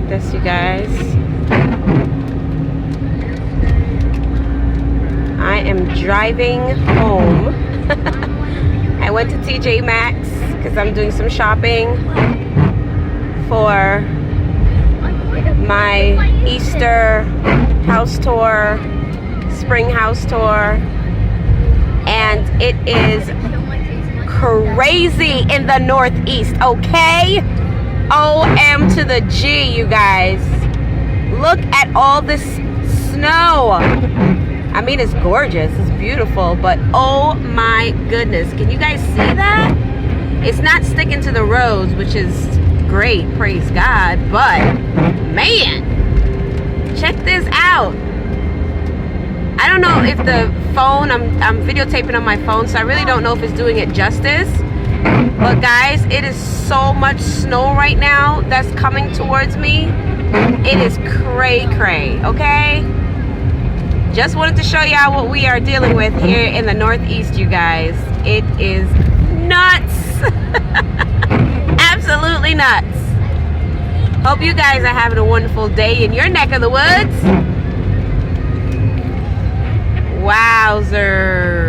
at this, you guys. I am driving home. I went to TJ Maxx because I'm doing some shopping for my Easter house tour, spring house tour, and it is crazy in the Northeast, okay? OM to the G, you guys. Look at all this snow. I mean, it's gorgeous, it's beautiful, but oh my goodness, can you guys see that? It's not sticking to the roads, which is great, praise God, but man, check this out. I don't know if the phone, I'm videotaping on my phone, so I really don't know if it's doing it justice. But guys, it is so much snow right now that's coming towards me. It is cray, okay? Just wanted to show y'all what we are dealing with here in the Northeast, you guys. It is nuts. Absolutely nuts. Hope you guys are having a wonderful day in your neck of the woods. Wowzers.